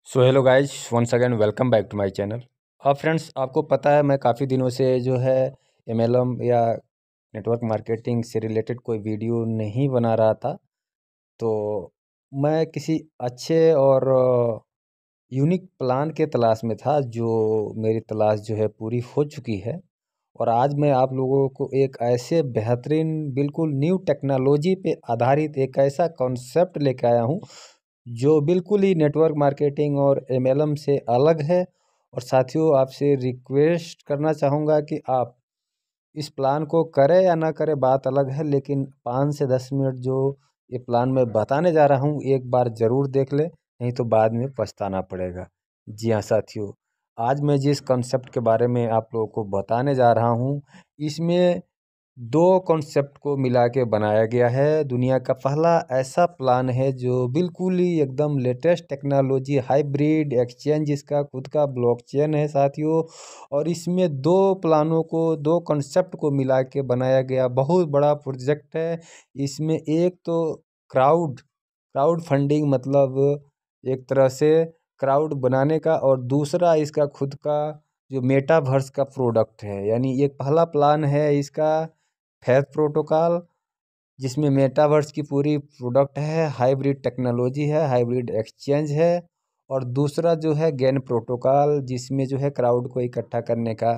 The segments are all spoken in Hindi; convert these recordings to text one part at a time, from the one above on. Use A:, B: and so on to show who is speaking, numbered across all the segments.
A: So hello guys, once again welcome back to my channel. अब फ्रेंड्स, आपको पता है मैं काफ़ी दिनों से जो है एमएलएम या नेटवर्क मार्केटिंग से रिलेटेड कोई वीडियो नहीं बना रहा था। तो मैं किसी अच्छे और यूनिक प्लान के तलाश में था, जो मेरी तलाश जो है पूरी हो चुकी है। और आज मैं आप लोगों को एक ऐसे बेहतरीन बिल्कुल न्यू टेक्नोलॉजी पे आधारित एक ऐसा कॉन्सेप्ट लेके आया हूँ जो बिल्कुल ही नेटवर्क मार्केटिंग और एमएलएम से अलग है। और साथियों, आपसे रिक्वेस्ट करना चाहूँगा कि आप इस प्लान को करें या ना करें, बात अलग है, लेकिन 5 से 10 मिनट जो ये प्लान मैं बताने जा रहा हूँ एक बार ज़रूर देख ले, नहीं तो बाद में पछताना पड़ेगा। जी हाँ साथियों, आज मैं जिस कॉन्सेप्ट के बारे में आप लोगों को बताने जा रहा हूँ, इसमें दो कॉन्सेप्ट को मिला के बनाया गया है। दुनिया का पहला ऐसा प्लान है जो बिल्कुल ही एकदम लेटेस्ट टेक्नोलॉजी हाइब्रिड एक्सचेंज, इसका खुद का ब्लॉकचेन है साथियों। और इसमें दो प्लानों को, दो कॉन्सेप्ट को मिला के बनाया गया बहुत बड़ा प्रोजेक्ट है। इसमें एक तो क्राउड क्राउड फंडिंग, मतलब एक तरह से क्राउड बनाने का, और दूसरा इसका खुद का जो मेटावर्स का प्रोडक्ट है। यानी एक पहला प्लान है इसका फेथ प्रोटोकॉल, जिसमें मेटावर्स की पूरी प्रोडक्ट है, हाइब्रिड टेक्नोलॉजी है, हाइब्रिड एक्सचेंज है। और दूसरा जो है गेन प्रोटोकॉल, जिसमें जो है क्राउड को इकट्ठा करने का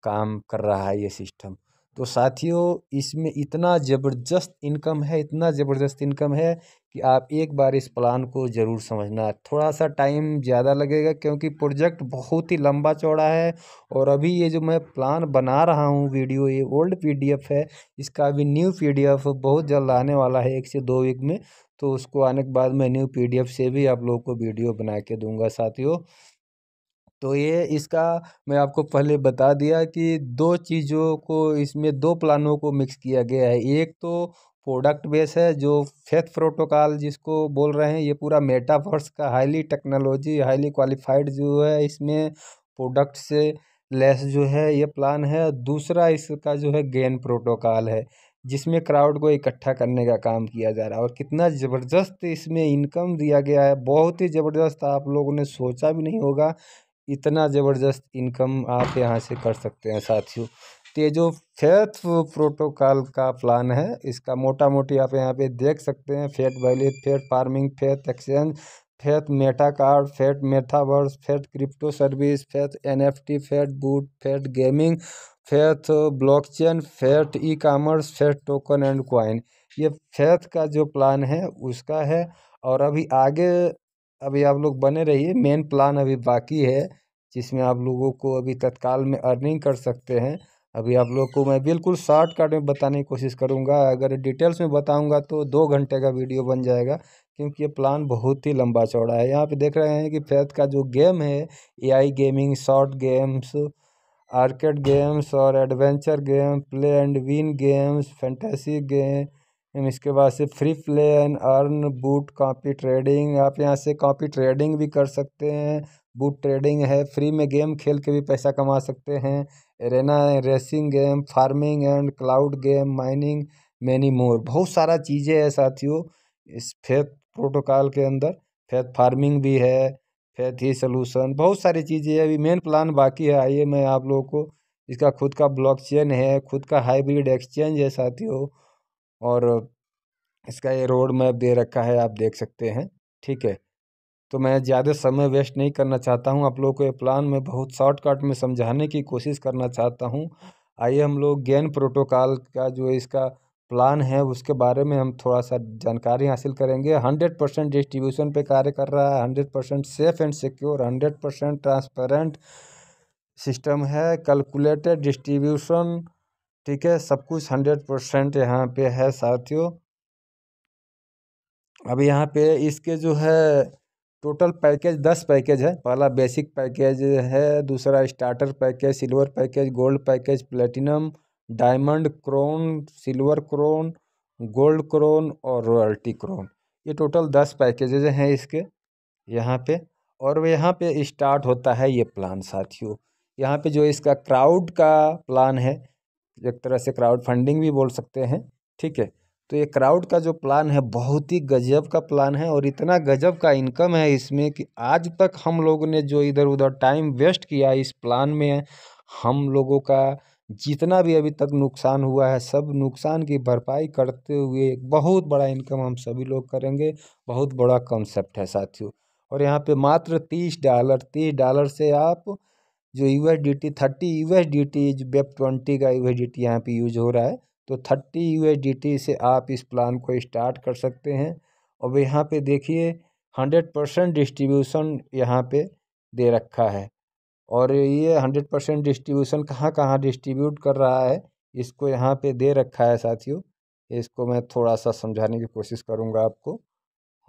A: काम कर रहा है ये सिस्टम। तो साथियों, इसमें इतना ज़बरदस्त इनकम है, इतना ज़बरदस्त इनकम है कि आप एक बार इस प्लान को ज़रूर समझना। थोड़ा सा टाइम ज़्यादा लगेगा क्योंकि प्रोजेक्ट बहुत ही लंबा चौड़ा है। और अभी ये जो मैं प्लान बना रहा हूँ वीडियो, ये ओल्ड पीडीएफ है। इसका अभी न्यू पीडीएफ बहुत जल्द आने वाला है, 1 से 2 वीक में। तो उसको आने के बाद मैं न्यू पीडीएफ से भी आप लोगों को वीडियो बना के दूंगा साथियों। तो ये इसका मैं आपको पहले बता दिया कि दो चीज़ों को, इसमें दो प्लानों को मिक्स किया गया है। एक तो प्रोडक्ट बेस है जो फेथ प्रोटोकॉल जिसको बोल रहे हैं, ये पूरा मेटावर्स का हाईली टेक्नोलॉजी, हाईली क्वालिफाइड जो है, इसमें प्रोडक्ट से लेस जो है ये प्लान है। दूसरा इसका जो है गेन प्रोटोकॉल है, जिसमें क्राउड को इकट्ठा करने का काम किया जा रहा है। और कितना ज़बरदस्त इसमें इनकम दिया गया है, बहुत ही ज़बरदस्त, आप लोगों ने सोचा भी नहीं होगा इतना ज़बरदस्त इनकम आप यहाँ से कर सकते हैं साथियों। तो ये जो फेथ प्रोटोकॉल का प्लान है, इसका मोटा मोटी आप यहाँ पे देख सकते हैं। Faith valley, faith farming, faith exchange, faith Meta card, faith metaverse, faith crypto service, faith NFT, faith boot, faith gaming, faith blockchain, faith e commerce, faith token and coin. ये फेथ का जो प्लान है उसका है। और अभी आगे, अभी आप लोग बने रहिए, मेन प्लान अभी बाकी है, जिसमें आप लोगों को अभी तत्काल में अर्निंग कर सकते हैं। अभी आप लोग को मैं बिल्कुल शॉर्टकट में बताने की कोशिश करूंगा। अगर डिटेल्स में बताऊंगा तो 2 घंटे का वीडियो बन जाएगा, क्योंकि ये प्लान बहुत ही लंबा चौड़ा है। यहाँ पे देख रहे हैं कि फेथ का जो गेम है, AI gaming, short games, arcade games और adventure game, play and win games, fantasy game, इसके बाद से free play and earn, bot copy trading, आप यहाँ से कॉपी ट्रेडिंग भी कर सकते हैं। बूट ट्रेडिंग है, फ्री में गेम खेल के भी पैसा कमा सकते हैं। Arena racing game, farming and cloud game, mining, many more, बहुत सारा चीज़ें हैं साथियों इस फेथ प्रोटोकॉल के अंदर। फेथ फार्मिंग भी है, फेथ ही सोल्यूशन, बहुत सारी चीज़ें हैं। अभी मेन प्लान बाकी है। आइए मैं आप लोगों को, इसका खुद का ब्लॉकचेन है, खुद का हाइब्रिड एक्सचेंज है साथियों। और इसका ये रोड मैप दे रखा है, आप देख सकते हैं। ठीक है, तो मैं ज़्यादा समय वेस्ट नहीं करना चाहता हूँ, आप लोगों को ये प्लान मैं बहुत शॉर्टकट में समझाने की कोशिश करना चाहता हूँ। आइए हम लोग गेन प्रोटोकॉल का जो इसका प्लान है उसके बारे में हम थोड़ा सा जानकारी हासिल करेंगे। 100% डिस्ट्रीब्यूशन पे कार्य कर रहा है, 100% safe and secure, 100% transparent system है, कैलकुलेटेड डिस्ट्रीब्यूशन। ठीक है, सब कुछ 100% यहाँ पे है साथियों। अब यहाँ पे इसके जो है टोटल पैकेज 10 पैकेज है। पहला बेसिक पैकेज है, दूसरा starter package, silver package, gold package, platinum, diamond, crown, silver crown, gold crown और रॉयल्टी क्रोन। ये टोटल 10 पैकेजेज हैं इसके यहाँ पे। और वो यहाँ पे स्टार्ट होता है ये प्लान साथियों। यहाँ पे जो इसका क्राउड का प्लान है, एक तरह से क्राउड फंडिंग भी बोल सकते हैं। ठीक है। तो ये क्राउड का जो प्लान है बहुत ही गजब का प्लान है और इतना गजब का इनकम है इसमें कि आज तक हम लोगों ने जो इधर उधर टाइम वेस्ट किया इस प्लान में, हम लोगों का जितना भी अभी तक नुकसान हुआ है सब नुकसान की भरपाई करते हुए एक बहुत बड़ा इनकम हम सभी लोग करेंगे। बहुत बड़ा कॉन्सेप्ट है साथियों। और यहाँ पे मात्र $30 से आप जो USDT 30 USDT जो वेब 20 का USDT यहाँ पे यूज हो रहा है, तो 30 USDT से आप इस प्लान को स्टार्ट कर सकते हैं। और यहाँ पे देखिए 100% डिस्ट्रीब्यूशन यहाँ पे दे रखा है। और ये 100% डिस्ट्रीब्यूशन कहाँ कहाँ डिस्ट्रीब्यूट कर रहा है इसको यहाँ पे दे रखा है साथियों। इसको मैं थोड़ा सा समझाने की कोशिश करूँगा आपको।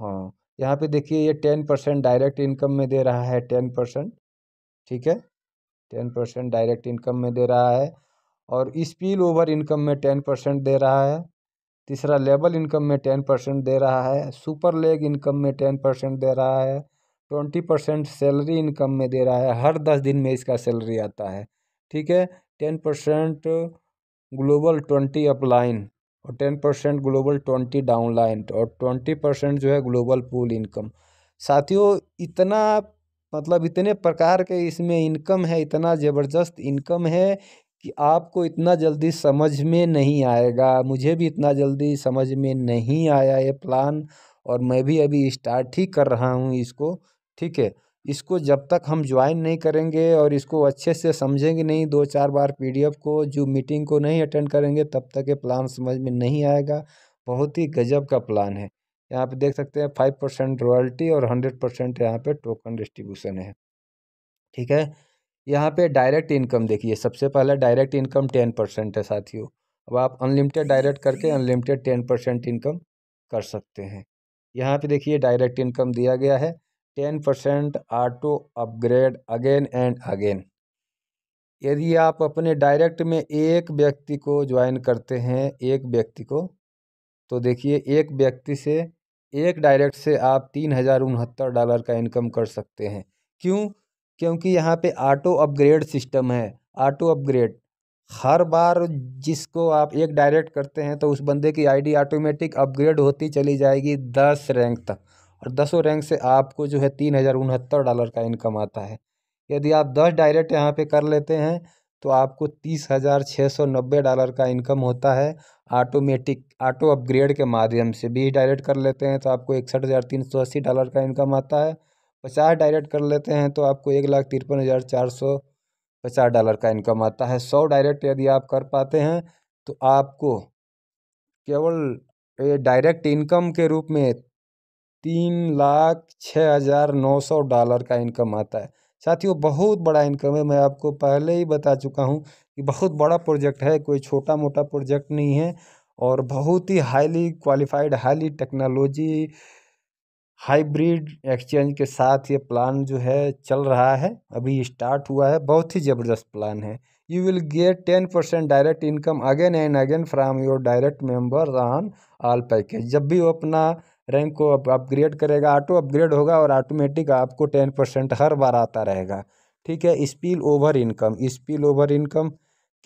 A: हाँ, यहाँ पे देखिए ये 10% डायरेक्ट इनकम में दे रहा है, 10%। ठीक है, 10% डायरेक्ट इनकम में दे रहा है। और स्पिल ओवर इनकम में 10% दे रहा है। तीसरा लेवल इनकम में 10% दे रहा है। सुपर लेग इनकम में 10% दे रहा है। 20% सैलरी इनकम में दे रहा है, हर 10 दिन में इसका सैलरी आता है। ठीक है, 10% ग्लोबल 20 अपलाइन और 10% ग्लोबल 20 डाउनलाइन और 20% जो है ग्लोबल पूल इनकम। साथियों इतना मतलब इतने प्रकार के इसमें इनकम है, इतना ज़बरदस्त इनकम है कि आपको इतना जल्दी समझ में नहीं आएगा। मुझे भी इतना जल्दी समझ में नहीं आया ये प्लान और मैं भी अभी स्टार्ट ही कर रहा हूँ इसको। ठीक है, इसको जब तक हम ज्वाइन नहीं करेंगे और इसको अच्छे से समझेंगे नहीं, 2-4 बार PDF को जो मीटिंग को नहीं अटेंड करेंगे तब तक ये प्लान समझ में नहीं आएगा। बहुत ही गजब का प्लान है। यहाँ पे देख सकते हैं 5% रॉयल्टी और 100% यहाँ पे टोकन डिस्ट्रीब्यूशन है। ठीक है, यहाँ पे डायरेक्ट इनकम देखिए, सबसे पहले डायरेक्ट इनकम 10% है साथियों। अब आप अनलिमिटेड डायरेक्ट करके अनलिमिटेड 10% इनकम कर सकते हैं। यहाँ पे देखिए डायरेक्ट इनकम दिया गया है 10% auto upgrade again and again. यदि आप अपने डायरेक्ट में एक व्यक्ति को ज्वाइन करते हैं, एक व्यक्ति को, तो देखिए एक व्यक्ति से एक डायरेक्ट से आप $3069 का इनकम कर सकते हैं। क्यों? क्योंकि यहाँ पे ऑटो अपग्रेड सिस्टम है। ऑटो अपग्रेड हर बार जिसको आप एक डायरेक्ट करते हैं तो उस बंदे की आईडी ऑटोमेटिक अपग्रेड होती चली जाएगी 10 रैंक तक और 10 रैंक से आपको जो है $3069 का इनकम आता है। यदि आप 10 डायरेक्ट यहाँ पे कर लेते हैं तो आपको $30,690 का इनकम होता है ऑटोमेटिक ऑटो अपग्रेड के माध्यम से। 20 डायरेक्ट कर लेते हैं तो आपको $61,380 का इनकम आता है। 50 डायरेक्ट कर लेते हैं तो आपको $1,53,450 का इनकम आता है। 100 डायरेक्ट यदि आप कर पाते हैं तो आपको केवल ये डायरेक्ट इनकम के रूप में $3,06,900 का इनकम आता है। साथियों बहुत बड़ा इनकम है, मैं आपको पहले ही बता चुका हूँ कि बहुत बड़ा प्रोजेक्ट है, कोई छोटा मोटा प्रोजेक्ट नहीं है। और बहुत ही highly qualified, highly technology hybrid exchange के साथ ये प्लान जो है चल रहा है, अभी स्टार्ट हुआ है। बहुत ही ज़बरदस्त प्लान है। You will get 10% direct income again and again from your direct member on all package. जब भी वो अपना रैंक को अपग्रेड करेगा, ऑटो अपग्रेड होगा और ऑटोमेटिक आपको 10% हर बार आता रहेगा। ठीक है, spill over income, spill over income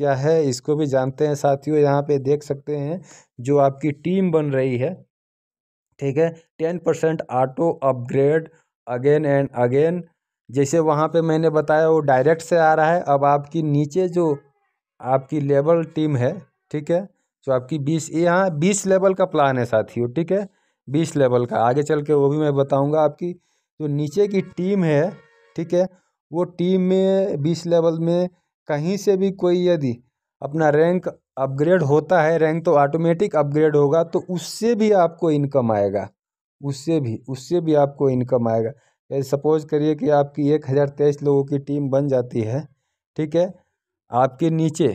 A: क्या है इसको भी जानते हैं साथियों। यहाँ पे देख सकते हैं जो आपकी टीम बन रही है, ठीक है, 10% auto upgrade again and again. जैसे वहाँ पे मैंने बताया वो डायरेक्ट से आ रहा है। अब आपकी नीचे जो आपकी लेवल टीम है, ठीक है, जो आपकी 20 यहाँ 20 लेवल का प्लान है साथियों। ठीक है, 20 लेवल का, आगे चल के वो भी मैं बताऊँगा। आपकी जो नीचे की टीम है, ठीक है, वो टीम में 20 लेवल में कहीं से भी कोई यदि अपना रैंक अपग्रेड होता है, रैंक तो ऑटोमेटिक अपग्रेड होगा तो उससे भी आपको इनकम आएगा, उससे भी आपको इनकम आएगा। जैसे सपोज करिए कि आपकी 1023 लोगों की टीम बन जाती है, ठीक है, आपके नीचे,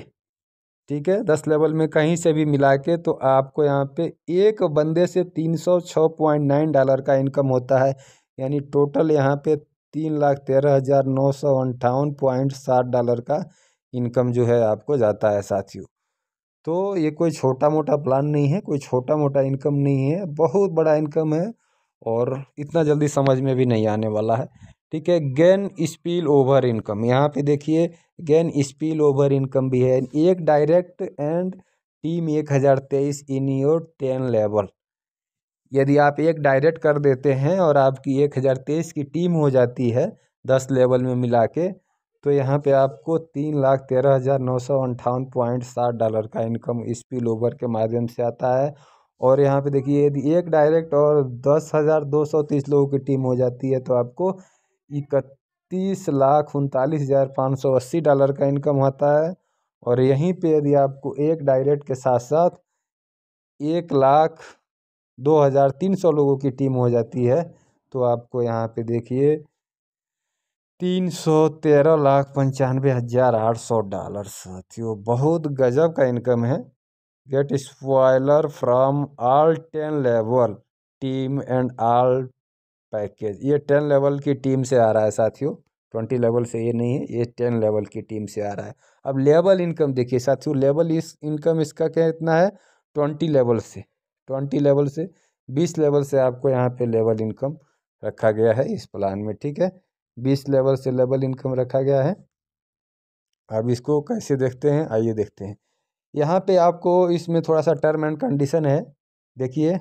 A: ठीक है, 10 लेवल में कहीं से भी मिला के तो आपको यहाँ पे एक बंदे से $306.9 का इनकम होता है। यानी टोटल यहाँ पे $3,13,958.60 का इनकम जो है आपको जाता है साथियों। तो ये कोई छोटा मोटा प्लान नहीं है, कोई छोटा मोटा इनकम नहीं है, बहुत बड़ा इनकम है और इतना जल्दी समझ में भी नहीं आने वाला है। ठीक है, गेन स्पिल ओवर इनकम, यहाँ पे देखिए गेन स्पिल ओवर इनकम भी है। एक direct and team 1023 in your 10 level. यदि आप एक डायरेक्ट कर देते हैं और आपकी 1023 की टीम हो जाती है 10 लेवल में मिला के, तो यहाँ पे आपको 3,13,958.60 का इनकम स्पिल ओवर के माध्यम से आता है। और यहाँ पे देखिए यदि एक डायरेक्ट और 10,230 लोगों की टीम हो जाती है तो आपको 31,39,580 का इनकम होता है। और यहीं पे यदि आपको एक डायरेक्ट के साथ साथ 1,02,300 लोगों की टीम हो जाती है तो आपको यहाँ पे देखिए 313,95,800 साथियों, बहुत गजब का इनकम है। Get spoiler from all 10 level team and all package. ये 10 लेवल की टीम से आ रहा है साथियों, 20 लेवल से ये नहीं है, ये 10 लेवल की टीम से आ रहा है। अब लेवल इनकम देखिए साथियों, लेवल इस इनकम इसका कितना है 20 लेवल से, 20 लेवल से 20 लेवल से आपको यहाँ पे लेवल इनकम रखा गया है इस प्लान में, ठीक है। 20 लेवल से लेवल इनकम रखा गया है। अब इसको कैसे देखते हैं, आइए देखते हैं। यहाँ पे आपको इसमें थोड़ा सा टर्म एंड कंडीशन है, देखिए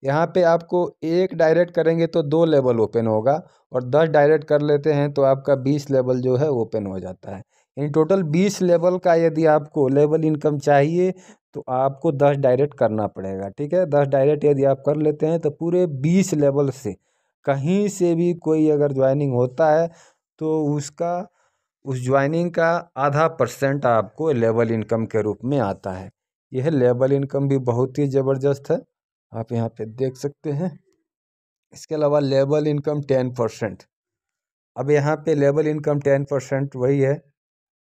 A: यहाँ पे आपको एक डायरेक्ट करेंगे तो 2 लेवल ओपन होगा, और 10 डायरेक्ट कर लेते हैं तो आपका 20 लेवल जो है ओपन हो जाता है। इन टोटल 20 लेवल का यदि आपको लेवल इनकम चाहिए तो आपको 10 डायरेक्ट करना पड़ेगा, ठीक है। 10 डायरेक्ट यदि आप कर लेते हैं तो पूरे 20 लेवल से कहीं से भी कोई अगर ज्वाइनिंग होता है तो उसका उस ज्वाइनिंग का ½ % आपको लेवल इनकम के रूप में आता है। यह लेवल इनकम भी बहुत ही ज़बरदस्त है, आप यहाँ पे देख सकते हैं। इसके अलावा लेवल इनकम 10%। अब यहाँ पे लेवल इनकम 10% वही है,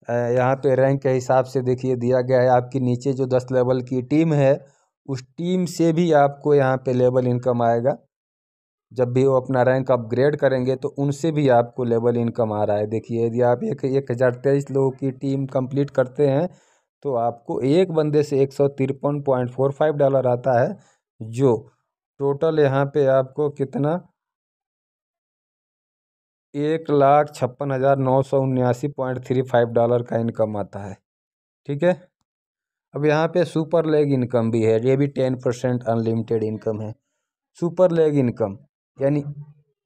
A: यहाँ पे रैंक के हिसाब से देखिए दिया गया है। आपकी नीचे जो 10 लेवल की टीम है उस टीम से भी आपको यहाँ पे लेवल इनकम आएगा। जब भी वो अपना रैंक अपग्रेड करेंगे तो उनसे भी आपको लेवल इनकम आ रहा है। देखिए यदि आप 1023 लोगों की टीम कंप्लीट करते हैं तो आपको एक बंदे से $153.45 आता है, जो टोटल यहाँ पे आपको कितना 1,56,979.35 का इनकम आता है, ठीक है। अब यहाँ पे सुपर लेग इनकम भी है, ये भी 10% अनलिमिटेड इनकम है। सुपर लेग इनकम यानी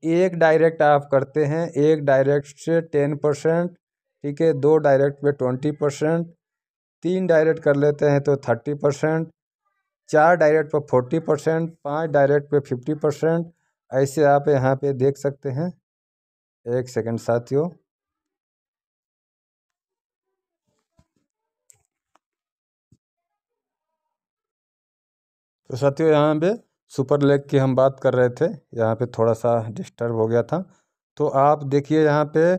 A: एक डायरेक्ट आप करते हैं, एक डायरेक्ट से 10%, ठीक है। 2 डायरेक्ट पे 20%, 3 डायरेक्ट कर लेते हैं तो 30%, 4 डायरेक्ट पे 40%, 5 डायरेक्ट पे 50%। ऐसे आप यहाँ पे देख सकते हैं। एक सेकंड साथियों, तो साथियों यहाँ पे सुपर लेग की हम बात कर रहे थे, यहाँ पे थोड़ा सा डिस्टर्ब हो गया था। तो आप देखिए यहाँ पे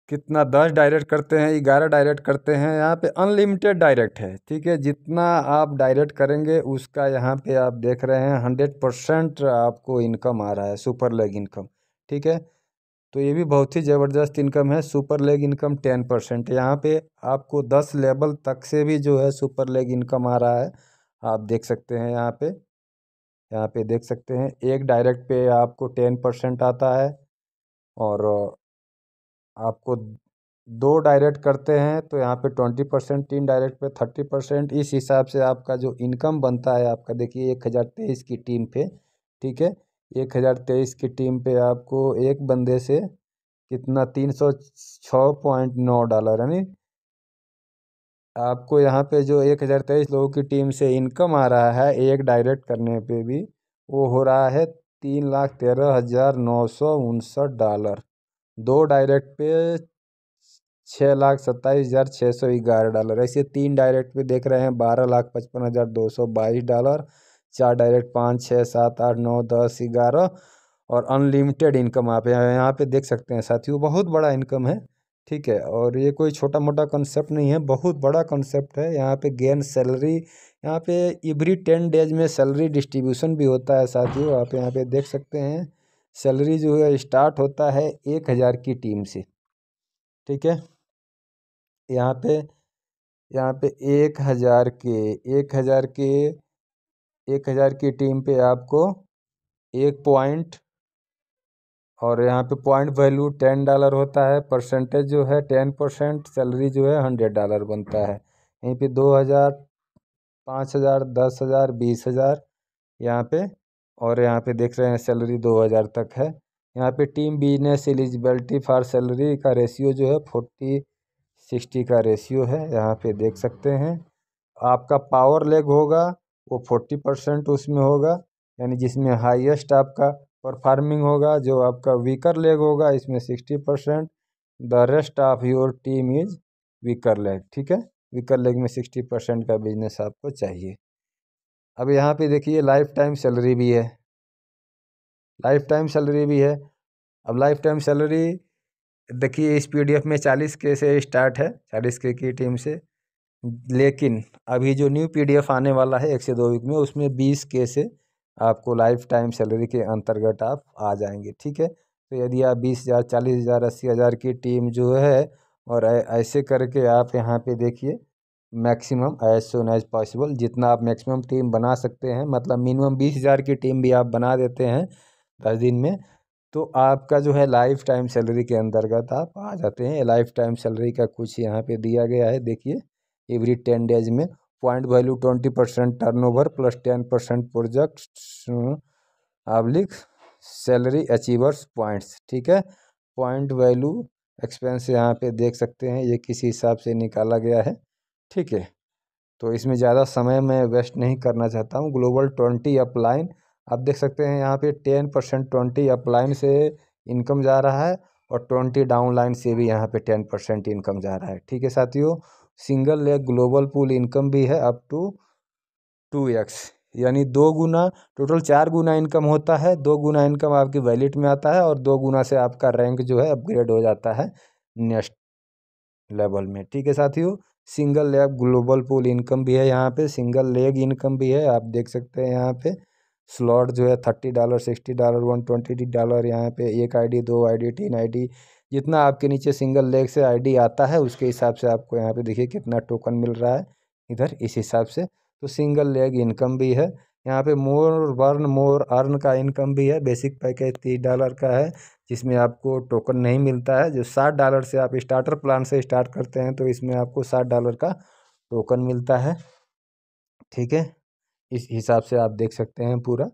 A: कितना 10 डायरेक्ट करते हैं, 11 डायरेक्ट करते हैं, यहाँ पे अनलिमिटेड डायरेक्ट है, ठीक है। जितना आप डायरेक्ट करेंगे उसका यहाँ पे आप देख रहे हैं 100% आपको इनकम आ रहा है, सुपर लेग इनकम, ठीक है। तो ये भी बहुत ही ज़बरदस्त इनकम है। सुपर लेग इनकम 10%, यहाँ पे आपको 10 लेवल तक से भी जो है सुपर लेग इनकम आ रहा है, आप देख सकते हैं। यहाँ पे देख सकते हैं एक डायरेक्ट पे आपको 10% आता है, और आपको 2 डायरेक्ट करते हैं तो यहाँ पे 20%, 3 डायरेक्ट पे 30%। इस हिसाब से आपका जो इनकम बनता है आपका देखिए 1023 की टीम पे, ठीक है। 1023 की टीम पे आपको एक बंदे से कितना $306.9, यानी आपको यहाँ पे जो 1023 लोगों की टीम से इनकम आ रहा है एक डायरेक्ट करने पे भी, वो हो रहा है $3,13,959। 2 डायरेक्ट पे $6,27,611। ऐसे 3 डायरेक्ट पे देख रहे हैं $12,55,222। 4 डायरेक्ट 5, 6, 7, 8, 9, 10, 11, और अनलिमिटेड इनकम आप यहाँ पे देख सकते हैं साथियों। बहुत बड़ा इनकम है, ठीक है। और ये कोई छोटा मोटा कॉन्सेप्ट नहीं है, बहुत बड़ा कॉन्सेप्ट है। यहाँ पे गेन सैलरी, यहाँ पे एवरी 10 डेज में सैलरी डिस्ट्रीब्यूशन भी होता है साथियों। आप यहाँ पे देख सकते हैं सैलरी जो है स्टार्ट होता है 1,000 की टीम से, ठीक है। यहाँ पे यहाँ पे 1,000 की टीम पे आपको 1 पॉइंट, और यहाँ पे पॉइंट वैल्यू $10 होता है। परसेंटेज जो है 10%, सैलरी जो है $100 बनता है। यहीं पे 2,000, 5,000, 10,000, 20,000 यहाँ पे। और यहाँ पे देख रहे हैं सैलरी 2,000 तक है। यहाँ पे team business eligibility for salary का रेशियो जो है 40-60 का रेशियो है, यहाँ पे देख सकते हैं। आपका पावर लेग होगा वो 40% उसमें होगा, यानी जिसमें हाईएस्ट आपका परफॉर्मिंग होगा। जो आपका वीकर लेग होगा इसमें 60%। The rest of your team is weaker leg, ठीक है। वीकर लेग में 60% का बिजनेस आपको चाहिए। अब यहाँ पे देखिए लाइफ टाइम सैलरी भी है, लाइफ टाइम सैलरी भी है। अब लाइफ टाइम सैलरी देखिए इस पीडीएफ में 40K से स्टार्ट है, 40K की टीम से। लेकिन अभी जो न्यू पीडीएफ आने वाला है 1 से 2 वीक में, उसमें 20K से आपको लाइफ टाइम सैलरी के अंतर्गत आप आ जाएंगे, ठीक है। तो यदि आप 20,000, 40,000, 80,000 की टीम जो है, और ऐसे करके आप यहाँ पे देखिए maximum as soon as possible जितना आप मैक्सिमम टीम बना सकते हैं, मतलब मिनिमम 20,000 की टीम भी आप बना देते हैं 10 दिन में, तो आपका जो है लाइफ टाइम सैलरी के अंतर्गत आप आ जाते हैं। लाइफ टाइम सैलरी का कुछ यहाँ पे दिया गया है, देखिए एवरी 10 डेज में point value 20% turnover plus 10% project oblique salary achievers points, ठीक है। पॉइंट वैल्यू एक्सपेंस यहाँ पे देख सकते हैं, ये किस हिसाब से निकाला गया है, ठीक है। तो इसमें ज़्यादा समय मैं वेस्ट नहीं करना चाहता हूँ। ग्लोबल 20 अपलाइन आप देख सकते हैं यहाँ पे 10% 20 अपलाइन से इनकम जा रहा है, और 20 डाउनलाइन से भी यहाँ पे 10% इनकम जा रहा है, ठीक है साथियों। Single leg global pool income भी है अप टू 2x, यानी 2 गुना, टोटल 4 गुना इनकम होता है। 2 गुना इनकम आपकी वैलेट में आता है, और 2 गुना से आपका रैंक जो है अपग्रेड हो जाता है नेक्स्ट लेवल में, ठीक है साथियों। Single leg global pool income भी है यहाँ पे, सिंगल लेग इनकम भी है, आप देख सकते हैं यहाँ पे। स्लॉट जो है $30, $60, $120 यहाँ पे। 1 आईडी, 2 आईडी, 3 आईडी, जितना आपके नीचे सिंगल लेग से आईडी आता है उसके हिसाब से आपको यहाँ पे देखिए कितना टोकन मिल रहा है इधर, इस हिसाब से। तो सिंगल लेग इनकम भी है यहाँ पे। मोर वर्न मोर अर्न का इनकम भी है। बेसिक पैकेज $30 का है, जिसमें आपको टोकन नहीं मिलता है। जो $60 से आप स्टार्टर प्लान से स्टार्ट करते हैं तो इसमें आपको $60 का टोकन मिलता है, ठीक है। इस हिसाब से आप देख सकते हैं पूरा,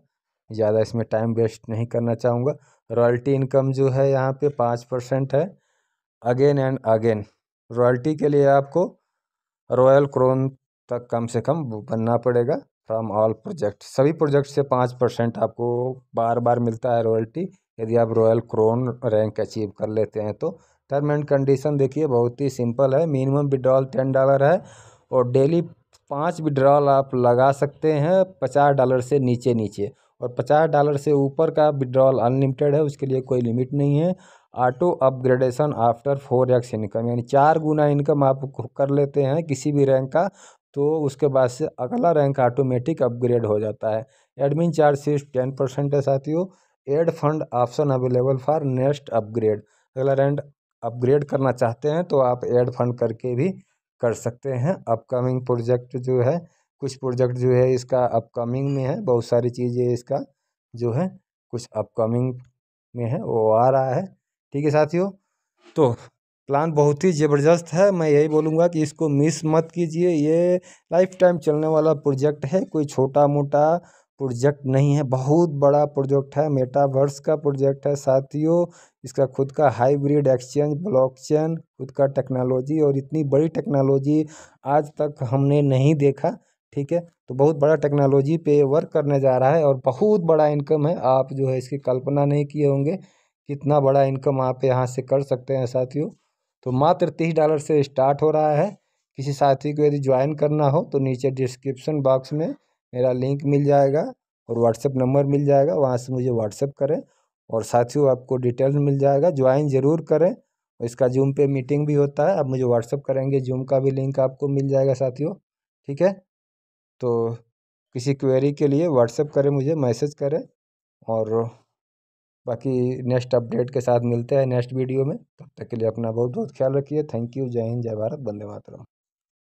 A: ज़्यादा इसमें टाइम वेस्ट नहीं करना चाहूँगा। रॉयल्टी इनकम जो है यहाँ पे 5% है। अगेन एंड अगेन रॉयल्टी के लिए आपको रॉयल क्रोन तक कम से कम बनना पड़ेगा फ्रॉम ऑल प्रोजेक्ट। सभी प्रोजेक्ट से 5% आपको बार बार मिलता है रॉयल्टी, यदि आप रॉयल क्रोन रैंक अचीव कर लेते हैं तो। टर्म एंड कंडीशन देखिए बहुत ही सिंपल है। मिनिमम विड्रॉल $10 है, और डेली 5 विड्रॉल आप लगा सकते हैं $50 से नीचे नीचे, और $50 से ऊपर का विड्रॉल अनलिमिटेड है, उसके लिए कोई लिमिट नहीं है। Auto upgradation after 4x income, यानी 4 गुना इनकम आप कर लेते हैं किसी भी रैंक का, तो उसके बाद से अगला रैंक ऑटोमेटिक अपग्रेड हो जाता है। एडमिन चार्ज सिर्फ 10% है साथियों। Add fund option available for next upgrade, अगला रैंक अपग्रेड करना चाहते हैं तो आप एड फंड करके भी कर सकते हैं। अपकमिंग प्रोजेक्ट जो है, कुछ प्रोजेक्ट जो है इसका अपकमिंग में है, बहुत सारी चीज़ें इसका जो है कुछ अपकमिंग में है वो आ रहा है, ठीक है साथियों। तो प्लान बहुत ही ज़बरदस्त है, मैं यही बोलूँगा कि इसको मिस मत कीजिए। ये लाइफ टाइम चलने वाला प्रोजेक्ट है, कोई छोटा मोटा प्रोजेक्ट नहीं है, बहुत बड़ा प्रोजेक्ट है। मेटावर्स का प्रोजेक्ट है साथियों। इसका खुद का हाइब्रिड एक्सचेंज, ब्लॉकचेन, खुद का टेक्नोलॉजी, और इतनी बड़ी टेक्नोलॉजी आज तक हमने नहीं देखा, ठीक है। तो बहुत बड़ा टेक्नोलॉजी पे वर्क करने जा रहा है, और बहुत बड़ा इनकम है। आप जो है इसकी कल्पना नहीं किए होंगे कितना बड़ा इनकम आप यहाँ से कर सकते हैं साथियों। तो मात्र $30 से स्टार्ट हो रहा है। किसी साथी को यदि ज्वाइन करना हो तो नीचे डिस्क्रिप्शन बॉक्स में मेरा लिंक मिल जाएगा, और व्हाट्सएप नंबर मिल जाएगा, वहाँ से मुझे व्हाट्सएप करें, और साथियों आपको डिटेल्स मिल जाएगा। ज्वाइन ज़रूर करें। इसका जूम पे मीटिंग भी होता है, आप मुझे व्हाट्सएप करेंगे, जूम का भी लिंक आपको मिल जाएगा साथियों, ठीक है। तो किसी क्वेरी के लिए व्हाट्सएप करें, मुझे मैसेज करें, और बाकी नेक्स्ट अपडेट के साथ मिलते हैं नेक्स्ट वीडियो में। तब तक के लिए अपना बहुत बहुत ख्याल रखिए। Thank you. जय हिंद, जय भारत, वंदे मातरम।